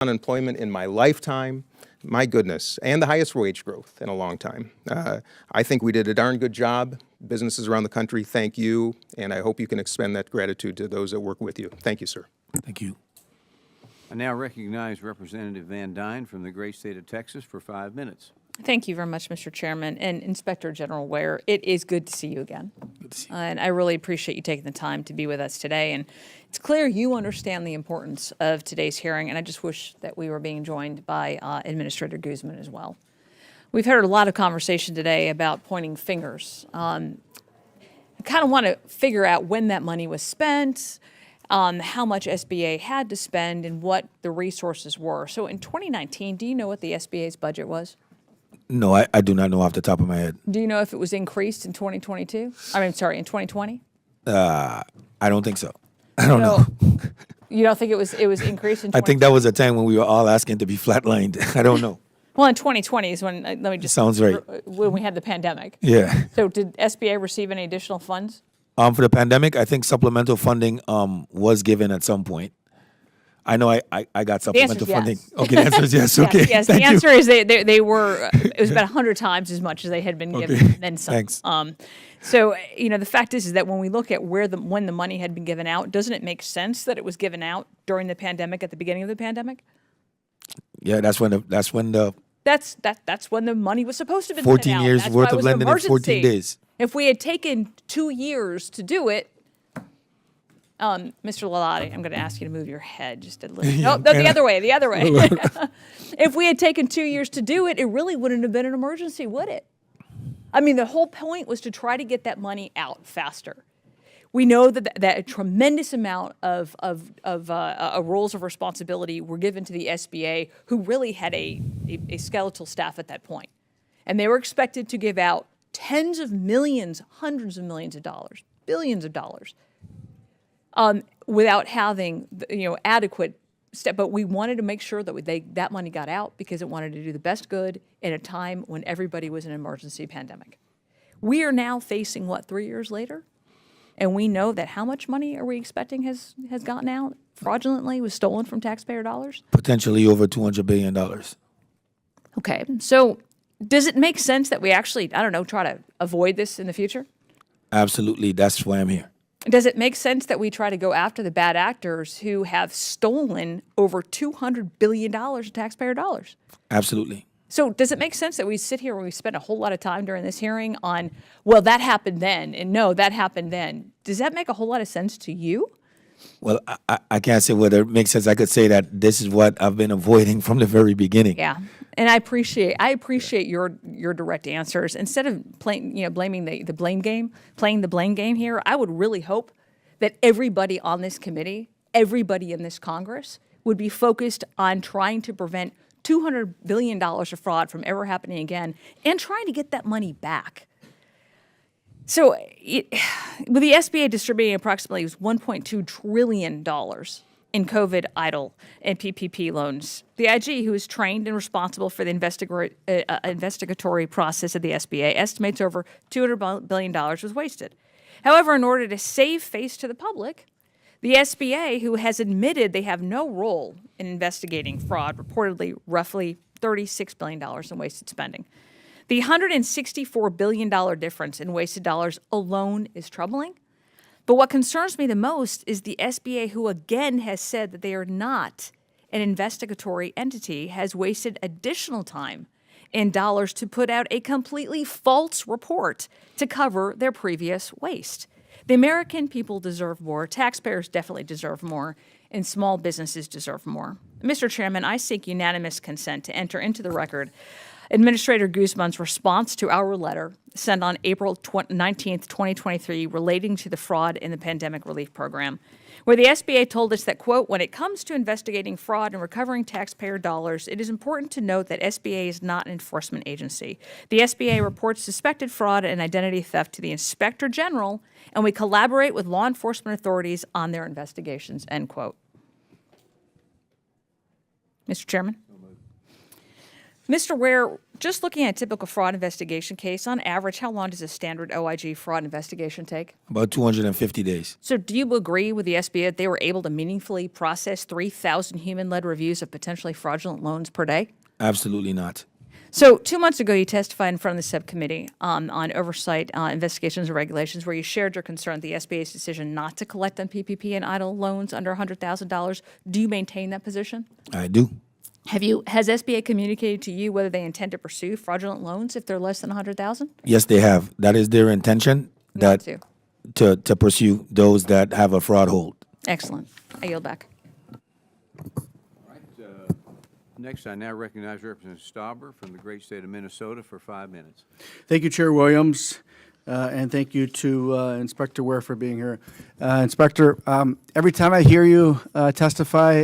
unemployment in my lifetime. My goodness, and the highest wage growth in a long time. I think we did a darn good job. Businesses around the country, thank you, and I hope you can extend that gratitude to those that work with you. Thank you, sir. Thank you. I now recognize Representative Van Duyne from the great state of Texas for 5 minutes. Thank you very much, Mr. Chairman. And Inspector General Ware, it is good to see you again. Good to see you. And I really appreciate you taking the time to be with us today. And it's clear you understand the importance of today's hearing, and I just wish that we were being joined by Administrator Guzman as well. We've heard a lot of conversation today about pointing fingers. I kind of want to figure out when that money was spent, how much SBA had to spend, and what the resources were. So in 2019, do you know what the SBA's budget was? No, I do not know off the top of my head. Do you know if it was increased in 2022? I mean, sorry, in 2020? I don't think so. I don't know. You don't think it was increased in 2020? I think that was a time when we were all asking to be flatlined. I don't know. Well, in 2020 is when, let me just... Sounds right. When we had the pandemic. Yeah. So did SBA receive any additional funds? For the pandemic, I think supplemental funding was given at some point. I know I got supplemental funding. Yes. Okay, the answer is yes. Okay. Yes, Thank the answer you. is they were, it was about 100 times as much as they had been given, then some. Thanks. So, the fact is that when we look at when the money had been given out, doesn't it make sense that it was given out during the pandemic, at the beginning of the pandemic? Yeah, that's when the That's when the money was supposed to have been 14 sent out. years That's worth why it of was an lending in 14 emergency. days. If we had taken 2 years to do it, Mr. Lalati, I'm going to ask you to move your head just a little. No, the other way, the other way. If we had taken 2 years to do it, it really wouldn't have been an emergency, would it? I mean, the whole point was to try to get that money out faster. We know that a tremendous amount of roles of responsibility were given to the SBA, who really had a skeletal staff at that point. And they were expected to give out tens of millions, hundreds of millions of dollars, billions of dollars, without having adequate step. But we wanted to make sure that that money got out because it wanted to do the best good in a time when everybody was in an emergency pandemic. We are now facing, 3 years later? And we know that how much money are we expecting has gotten out fraudulently, was stolen from taxpayer dollars? Potentially over $200 billion. Okay, so does it make sense that we actually, try to avoid this in the future? Absolutely. That's why I'm here. Does it make sense that we try to go after the bad actors who have stolen over $200 billion of taxpayer dollars? Absolutely. So does it make sense that we sit here and we spend a whole lot of time during this hearing on, well, that happened then, and no, that happened then? Does that make a whole lot of sense to you? Well, I can't say whether it makes sense. I could say that this is what I've been avoiding from the very beginning. Yeah, and I appreciate your direct answers. Instead of playing the blame game here, I would really hope that everybody on this committee, everybody in this Congress, would be focused on trying to prevent $200 billion of fraud from ever happening again, and trying to get that money back. So with the SBA distributing approximately $1.2 trillion in COVID EIDL and PPP loans, the IG, who is trained and responsible for the investigatory process of the SBA, estimates over $200 billion was wasted. However, in order to save face to the public, the SBA, who has admitted they have no role in investigating fraud, reportedly roughly $36 billion in wasted spending. The $164 billion difference in wasted dollars alone is troubling. But what concerns me the most is the SBA, who again has said that they are not an investigatory entity, has wasted additional time and dollars to put out a completely false report to cover their previous waste. The American people deserve more, taxpayers definitely deserve more, and small businesses deserve more. Mr. Chairman, I seek unanimous consent to enter into the record Administrator Guzman's response to our letter sent on April 19th, 2023, relating to the fraud in the Pandemic Relief Program, where the SBA told us that, quote, when it comes to investigating fraud and recovering taxpayer dollars, it is important to note that SBA is not an enforcement agency. The SBA reports suspected fraud and identity theft to the Inspector General, and we collaborate with law enforcement authorities on their investigations, end quote. Mr. Chairman? Mr. Ware, just looking at a typical fraud investigation case, on average, how long does a standard OIG fraud investigation take? About 250 days. So do you agree with the SBA that they were able to meaningfully process 3,000 human-led reviews of potentially fraudulent loans per day? Absolutely not. So 2 months ago, you testified in front of the subcommittee on oversight, investigations, and regulations, where you shared your concern at the SBA's decision not to collect on PPP and EIDL loans under $100,000. Do you maintain that position? I do. Has SBA communicated to you whether they intend to pursue fraudulent loans if they're less than $100,000? Yes, they have. That is their intention. Not That to. to pursue those that have a fraud hold. Excellent. I yield back. Next, I now recognize Representative Stauber from the great state of Minnesota for 5 minutes. Thank you, Chair Williams, and thank you to Inspector Ware for being here. Inspector, every time I hear you testify,